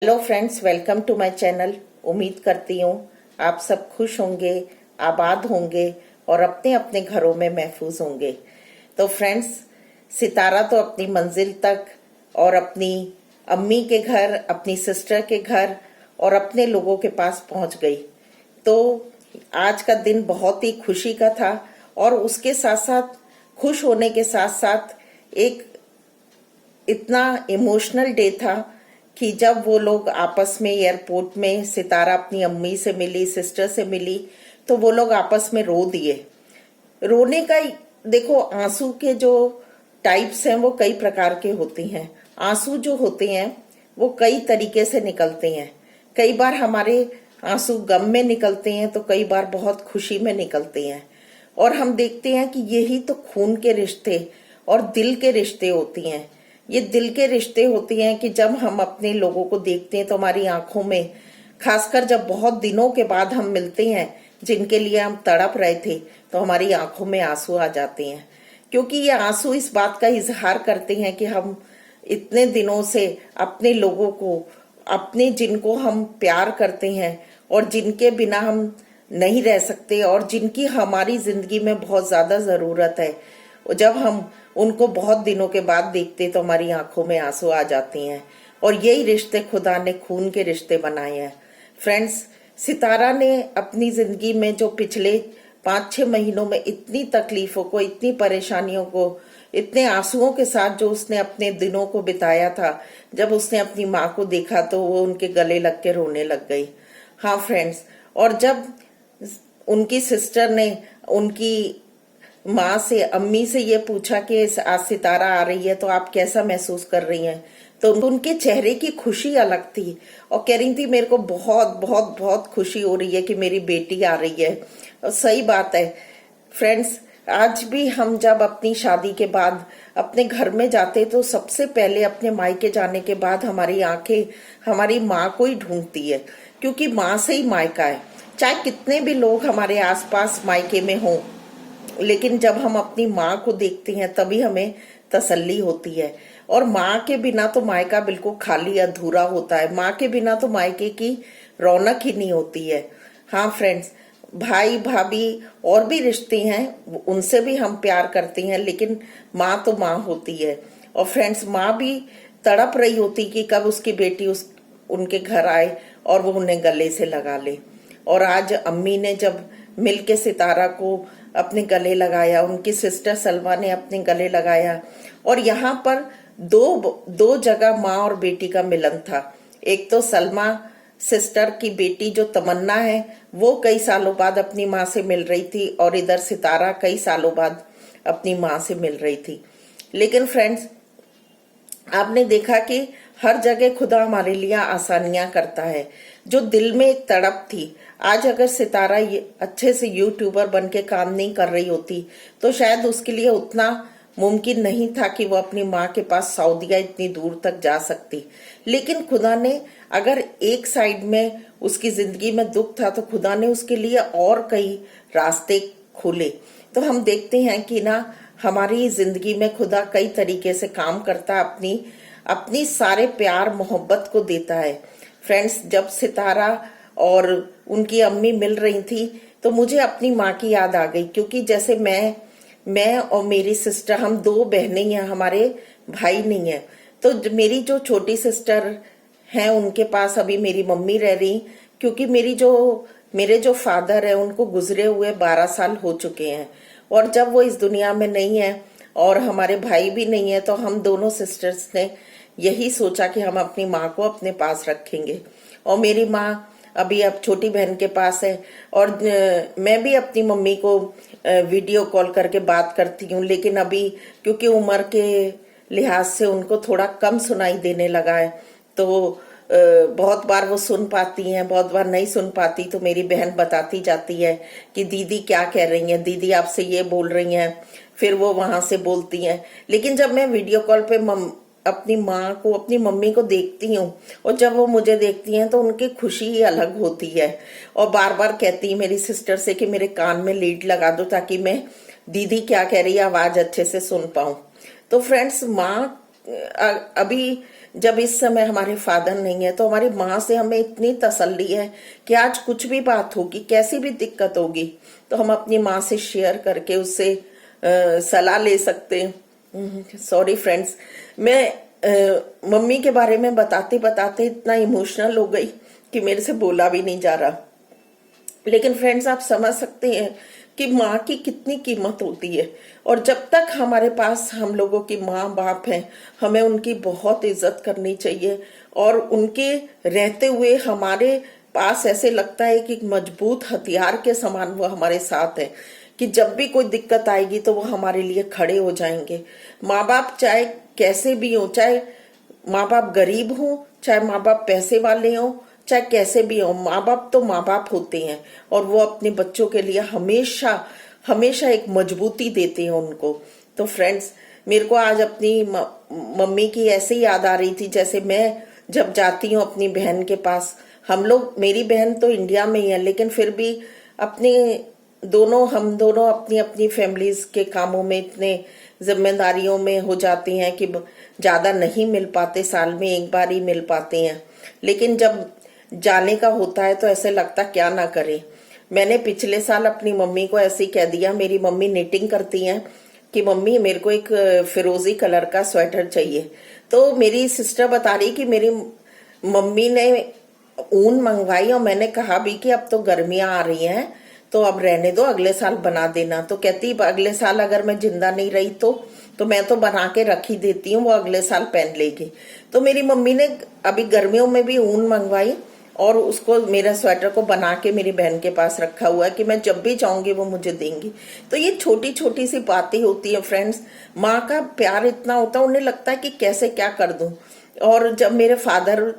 Hello friends, welcome to my channel. उम्मीद करती हूँ आप सब खुश होंगे, आबाद होंगे और अपने अपने घरों में महफूज होंगे। तो फ्रेंड्स, सितारा तो अपनी मंजिल तक और अपनी अम्मी के घर, अपनी सिस्टर के घर और अपने लोगों के पास पहुंच गई। तो आज का दिन बहुत ही खुशी का था और उसके साथ साथ खुश होने के साथ साथ एक इतना इमोशनल डे था कि जब वो लोग आपस में एयरपोर्ट में, सितारा अपनी अम्मी से मिली, सिस्टर से मिली, तो वो लोग आपस में रो दिए। रोने का देखो, आंसू के जो टाइप्स हैं वो कई प्रकार के होते हैं। आंसू जो होते हैं वो कई तरीके से निकलते हैं। कई बार हमारे आंसू गम में निकलते हैं तो कई बार बहुत खुशी में निकलते हैं। और हम देखते हैं कि यही तो खून के रिश्ते और दिल के रिश्ते होती हैं। ये दिल के रिश्ते होती हैं कि जब हम अपने लोगों को देखते हैं तो हमारी आंखों में, खासकर जब बहुत दिनों के बाद हम मिलते हैं, जिनके लिए हम तड़प रहे थे, तो हमारी आंखों में आंसू आ जाते हैं। क्योंकि ये आंसू इस बात का इजहार करते हैं कि हम इतने दिनों से अपने लोगों को, अपने जिनको हम प्यार करते हैं और जिनके बिना हम नहीं रह सकते और जिनकी हमारी जिंदगी में बहुत ज्यादा जरूरत है, जब हम उनको बहुत दिनों के बाद देखते तो हमारी आंखों में आंसू आ जाती हैं। और यही रिश्ते खुदा ने खून के रिश्ते बनाए हैं। फ्रेंड्स, सितारा ने अपनी जिंदगी में जो पिछले 5-6 महीनों में इतनी तकलीफों को, इतनी परेशानियों को, इतने आंसुओं के साथ जो उसने अपने दिनों को बिताया था, जब उसने अपनी माँ को देखा तो वो उनके गले लग के रोने लग गई। हाँ फ्रेंड्स, और जब उनकी सिस्टर ने उनकी माँ से, अम्मी से ये पूछा कि आज सितारा आ रही है तो आप कैसा महसूस कर रही हैं, तो उनके चेहरे की खुशी अलग थी और कह रही थी मेरे को बहुत बहुत बहुत खुशी हो रही है कि मेरी बेटी आ रही है। और सही बात है फ्रेंड्स, आज भी हम जब अपनी शादी के बाद अपने घर में जाते तो सबसे पहले अपने मायके जाने के बाद हमारी आंखें हमारी माँ को ही ढूंढती है, क्योंकि माँ से ही मायका है। चाहे कितने भी लोग हमारे आसपास मायके में हों, लेकिन जब हम अपनी माँ को देखते हैं तभी हमें तसल्ली होती है। और माँ के बिना तो मायका बिल्कुल खाली अधूरा होता है। माँ के बिना तो मायके की रौनक ही नहीं होती है। हाँ फ्रेंड्स, भाई भाभी और भी रिश्ते हैं, उनसे भी हम प्यार करते हैं, लेकिन माँ तो माँ होती है। और फ्रेंड्स, माँ भी तड़प रही होती कि कब उसकी बेटी उनके घर आए और वो उन्हें गले से लगा ले। और आज अम्मी ने जब मिल के सितारा को अपने गले लगाया, उनकी सिस्टर सलमा ने अपने गले लगाया, और यहाँ पर दो दो जगह माँ और बेटी का मिलन था। एक तो सलमा सिस्टर की बेटी जो तमन्ना है, वो कई सालों बाद अपनी माँ से मिल रही थी, और इधर सितारा कई सालों बाद अपनी माँ से मिल रही थी। लेकिन फ्रेंड्स, आपने देखा कि हर जगह खुदा हमारे लिए आसानियां करता है। जो दिल में एक तड़प थी, आज अगर सितारा अच्छे से यूट्यूबर बन के काम नहीं कर रही होती तो शायद उसके लिए उतना मुमकिन नहीं था कि वो अपनी माँ के पास सऊदीया इतनी दूर तक जा सकती। लेकिन खुदा ने, अगर एक साइड में उसकी जिंदगी में दुख था तो खुदा ने उसके लिए और कई रास्ते खोले। तो हम देखते हैं कि ना, हमारी जिंदगी में खुदा कई तरीके से काम करता है, अपनी अपनी सारे प्यार मोहब्बत को देता है। फ्रेंड्स, जब सितारा और उनकी अम्मी मिल रही थी तो मुझे अपनी माँ की याद आ गई, क्योंकि जैसे मैं और मेरी सिस्टर, हम दो बहनें हैं, हमारे भाई नहीं है। तो मेरी जो छोटी सिस्टर हैं उनके पास अभी मेरी मम्मी रह रही, क्योंकि मेरे जो फादर है उनको गुजरे हुए 12 साल हो चुके हैं। और जब वो इस दुनिया में नहीं है और हमारे भाई भी नहीं है, तो हम दोनों सिस्टर्स ने यही सोचा कि हम अपनी माँ को अपने पास रखेंगे। और मेरी माँ अभी अब छोटी बहन के पास है, और मैं भी अपनी मम्मी को वीडियो कॉल करके बात करती हूँ, लेकिन अभी क्योंकि उम्र के लिहाज से उनको थोड़ा कम सुनाई देने लगा है, तो बहुत बार वो सुन पाती हैं, बहुत बार नहीं सुन पाती। तो मेरी बहन बताती जाती है कि दीदी क्या कह रही हैं, दीदी आपसे ये बोल रही हैं, फिर वो वहां से बोलती हैं। लेकिन जब मैं वीडियो कॉल पे अपनी माँ को, अपनी मम्मी को देखती हूँ, और जब वो मुझे देखती हैं तो उनकी खुशी ही अलग होती है। और बार बार कहती है मेरी सिस्टर से कि मेरे कान में लीड लगा दो ताकि मैं दीदी क्या कह रही है आवाज अच्छे से सुन पाऊं। तो फ्रेंड्स, माँ अभी जब इस समय हमारे फादर नहीं है, तो हमारी माँ से हमें इतनी तसल्ली है कि आज कुछ भी बात होगी, कैसी भी दिक्कत होगी, तो हम अपनी माँ से शेयर करके उससे सलाह ले सकते हैं। सॉरी फ्रेंड्स, मैं मम्मी के बारे में बताते बताते इतना इमोशनल हो गई कि मेरे से बोला भी नहीं जा रहा। लेकिन फ्रेंड्स, आप समझ सकते हैं कि माँ की कितनी कीमत होती है, और जब तक हमारे पास हम लोगों की माँ बाप हैं, हमें उनकी बहुत इज्जत करनी चाहिए। और उनके रहते हुए हमारे पास ऐसे लगता है कि मजबूत हथियार के समान वो हमारे साथ है, कि जब भी कोई दिक्कत आएगी तो वो हमारे लिए खड़े हो जाएंगे। माँ बाप चाहे कैसे भी हो, चाहे माँ बाप गरीब हो, चाहे माँ बाप पैसे वाले हो, चाहे कैसे भी हो, माँ बाप तो माँ बाप होते हैं, और वो अपने बच्चों के लिए हमेशा हमेशा एक मजबूती देते हैं उनको। तो फ्रेंड्स, मेरे को आज अपनी मम्मी की ऐसे ही याद आ रही थी, जैसे मैं जब जाती हूँ अपनी बहन के पास। हम लोग, मेरी बहन तो इंडिया में ही है, लेकिन फिर भी अपने हम दोनों अपनी अपनी फैमिलीज के कामों में इतने जिम्मेदारियों में हो जाती हैं कि ज्यादा नहीं मिल पाते, साल में एक बार ही मिल पाते हैं। लेकिन जब जाने का होता है तो ऐसे लगता क्या ना करे। मैंने पिछले साल अपनी मम्मी को ऐसे ही कह दिया, मेरी मम्मी निटिंग करती हैं, कि मम्मी मेरे को एक फिरोजी कलर का स्वेटर चाहिए। तो मेरी सिस्टर बता रही कि मेरी मम्मी ने ऊन मंगवाई, और मैंने कहा भी कि अब तो गर्मियां आ रही हैं, तो अब रहने दो, अगले साल बना देना। तो कहती अगले साल अगर मैं जिंदा नहीं रही तो मैं तो बना के रख ही देती हूँ, वो अगले साल पहन लेगी। तो मेरी मम्मी ने अभी गर्मियों में भी ऊन मंगवाई, और उसको, मेरा स्वेटर को बना के मेरी बहन के पास रखा हुआ है कि मैं जब भी चाहूंगी वो मुझे देंगी। तो ये छोटी छोटी सी बातें होती है फ्रेंड्स। माँ का प्यार इतना होता है, उन्हें लगता है कि कैसे क्या कर दूं। और जब मेरे फादर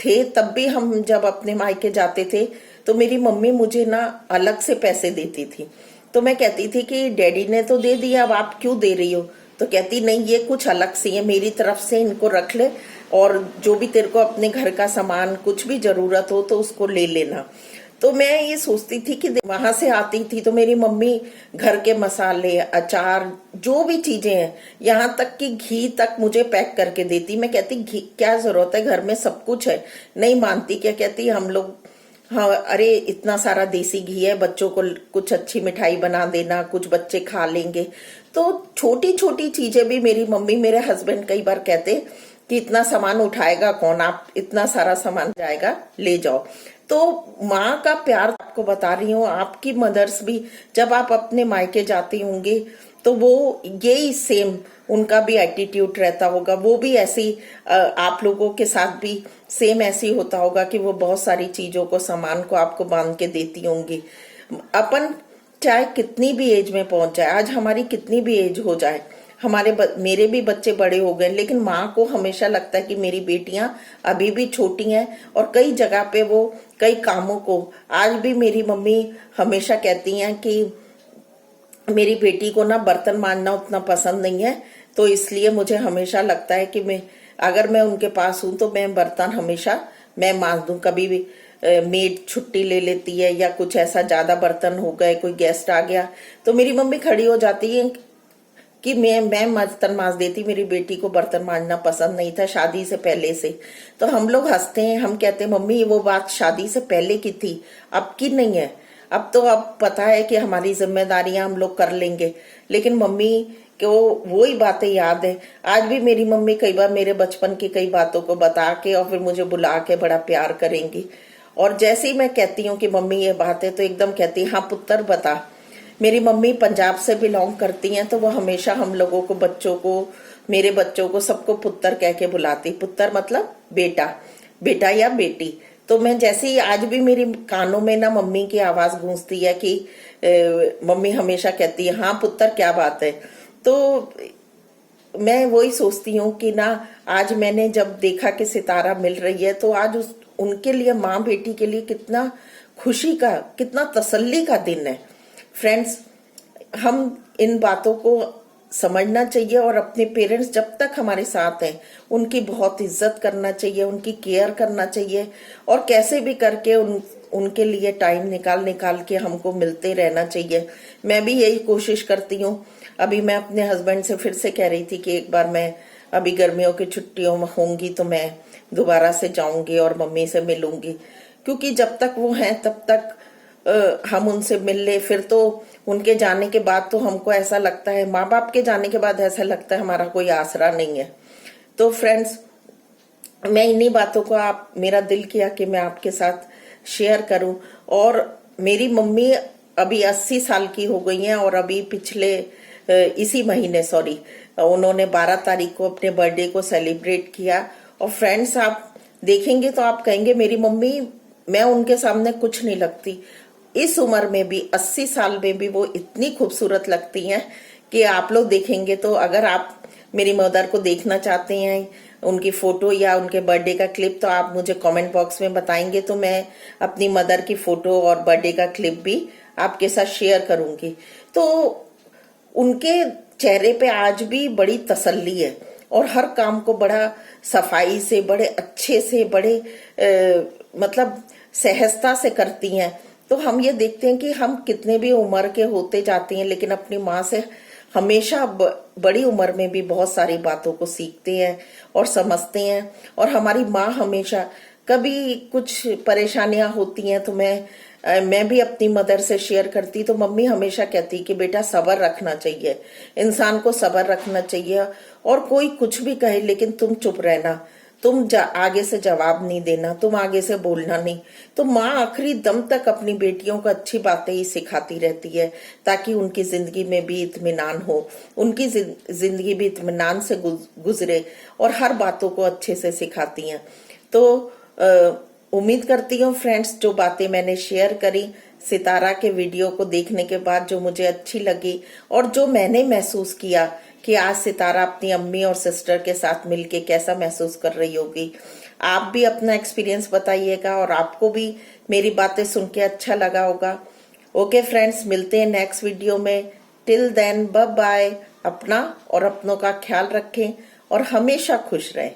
थे, तब भी हम जब अपने मायके जाते थे तो मेरी मम्मी मुझे ना अलग से पैसे देती थी। तो मैं कहती थी कि डैडी ने तो दे दिया, अब आप क्यों दे रही हो? तो कहती नहीं, ये कुछ अलग से है, मेरी तरफ से इनको रख ले, और जो भी तेरे को अपने घर का सामान कुछ भी जरूरत हो तो उसको ले लेना। तो मैं ये सोचती थी कि वहां से आती थी तो मेरी मम्मी घर के मसाले, अचार, जो भी चीजें हैं, यहाँ तक कि घी तक मुझे पैक करके देती। मैं कहती घी क्या जरूरत है, घर में सब कुछ है। नहीं मानती, क्या कहती हम लोग, हाँ अरे इतना सारा देसी घी है, बच्चों को कुछ अच्छी मिठाई बना देना, कुछ बच्चे खा लेंगे। तो छोटी छोटी चीजें भी मेरी मम्मी, मेरे हस्बैंड कई बार कहते कि इतना सामान उठाएगा कौन, आप इतना सारा सामान जाएगा, ले जाओ। तो माँ का प्यार आपको बता रही हूँ, आपकी मदर्स भी जब आप अपने मायके जाती होंगी तो वो यही सेम उनका भी एटीट्यूड रहता होगा, वो भी ऐसी आप लोगों के साथ भी सेम ऐसी होता होगा कि वो बहुत सारी चीजों को, सामान को आपको बांध के देती होंगी। अपन चाहे कितनी भी एज में पहुंच जाए, आज हमारी कितनी भी एज हो जाए, मेरे भी बच्चे बड़े हो गए, लेकिन माँ को हमेशा लगता है कि मेरी बेटियां अभी भी छोटी हैं, और कई जगह पे वो कई कामों को, आज भी मेरी मम्मी हमेशा कहती हैं कि मेरी बेटी को ना बर्तन मांजना उतना पसंद नहीं है, तो इसलिए मुझे हमेशा लगता है कि अगर मैं उनके पास हूं तो मैं बर्तन हमेशा मैं मांज दूं। कभी भी मेड छुट्टी ले लेती है, या कुछ ऐसा ज्यादा बर्तन हो गए, कोई गेस्ट आ गया, तो मेरी मम्मी खड़ी हो जाती है कि मैं बर्तन मांज देती, मेरी बेटी को बर्तन मांजना पसंद नहीं था शादी से पहले से। तो हम लोग हंसते हैं, हम कहते हैं मम्मी वो बात शादी से पहले की थी, अब की नहीं है। अब तो अब पता है कि हमारी जिम्मेदारियां हम लोग कर लेंगे, लेकिन मम्मी को वही बातें याद है। आज भी मेरी मम्मी कई बार मेरे बचपन की कई बातों को बता के और फिर मुझे बुला के बड़ा प्यार करेंगी। और जैसे ही मैं कहती हूँ कि मम्मी ये बात है, तो एकदम कहती हाँ पुत्र बता। मेरी मम्मी पंजाब से बिलोंग करती हैं, तो वो हमेशा हम लोगों को, बच्चों को, मेरे बच्चों को, सबको पुत्र कह के बुलाती। पुत्र मतलब बेटा, बेटा या बेटी। तो मैं जैसे ही, आज भी मेरे कानों में ना मम्मी की आवाज गूंजती है कि मम्मी हमेशा कहती है हाँ पुत्र क्या बात है। तो मैं वही सोचती हूँ कि ना आज मैंने जब देखा कि सितारा मिल रही है, तो आज उनके लिए, माँ बेटी के लिए कितना खुशी का, कितना तसल्ली का दिन है। फ्रेंड्स, हम इन बातों को समझना चाहिए, और अपने पेरेंट्स जब तक हमारे साथ हैं उनकी बहुत इज्जत करना चाहिए, उनकी केयर करना चाहिए, और कैसे भी करके उनके लिए टाइम निकाल के हमको मिलते रहना चाहिए। मैं भी यही कोशिश करती हूँ। अभी मैं अपने हस्बैंड से फिर से कह रही थी कि एक बार मैं अभी गर्मियों की छुट्टियों में होंगी तो मैं दोबारा से जाऊंगी और मम्मी से मिलूंगी, क्योंकि जब तक वो हैं तब तक हम उनसे मिल ले। फिर तो उनके जाने के बाद तो हमको ऐसा लगता है, माँ बाप के जाने के बाद ऐसा लगता है हमारा कोई आसरा नहीं है। तो फ्रेंड्स, मैं इन्हीं बातों को मेरा दिल किया कि मैं आपके साथ शेयर करूं। और मेरी मम्मी अभी 80 साल की हो गई हैं और अभी पिछले इसी महीने उन्होंने 12 तारीख को अपने बर्थडे को सेलिब्रेट किया। और फ्रेंड्स, आप देखेंगे तो आप कहेंगे मेरी मम्मी, मैं उनके सामने कुछ नहीं लगती। इस उम्र में भी 80 साल में भी वो इतनी खूबसूरत लगती हैं कि आप लोग देखेंगे तो, अगर आप मेरी मदर को देखना चाहते हैं, उनकी फोटो या उनके बर्थडे का क्लिप, तो आप मुझे कमेंट बॉक्स में बताएंगे तो मैं अपनी मदर की फोटो और बर्थडे का क्लिप भी आपके साथ शेयर करूंगी। तो उनके चेहरे पे आज भी बड़ी तसल्ली है और हर काम को बड़ा सफाई से, बड़े अच्छे से, बड़े मतलब सहजता से करती हैं। तो हम ये देखते हैं कि हम कितने भी उम्र के होते जाते हैं, लेकिन अपनी माँ से हमेशा बड़ी उम्र में भी बहुत सारी बातों को सीखते हैं और समझते हैं। और हमारी माँ हमेशा, कभी कुछ परेशानियां होती हैं तो मैं भी अपनी मदर से शेयर करती, तो मम्मी हमेशा कहती कि बेटा सब्र रखना चाहिए, इंसान को सब्र रखना चाहिए, और कोई कुछ भी कहे लेकिन तुम चुप रहना, तुम आगे से जवाब नहीं देना, तुम आगे से बोलना नहीं। तो माँ आखिरी दम तक अपनी बेटियों को अच्छी बातें ही सिखाती रहती है, ताकि उनकी जिंदगी में भी इत्मीनान हो, उनकी जिंदगी भी इत्मीनान से गुजरे, और हर बातों को अच्छे से सिखाती हैं। तो उम्मीद करती हूँ फ्रेंड्स, जो बातें मैंने शेयर करी सितारा के वीडियो को देखने के बाद, जो मुझे अच्छी लगी और जो मैंने महसूस किया कि आज सितारा अपनी अम्मी और सिस्टर के साथ मिलके कैसा महसूस कर रही होगी। आप भी अपना एक्सपीरियंस बताइएगा और आपको भी मेरी बातें सुन के अच्छा लगा होगा। ओके फ्रेंड्स, मिलते हैं नेक्स्ट वीडियो में। Till then, bye bye. अपना और अपनों का ख्याल रखें और हमेशा खुश रहें।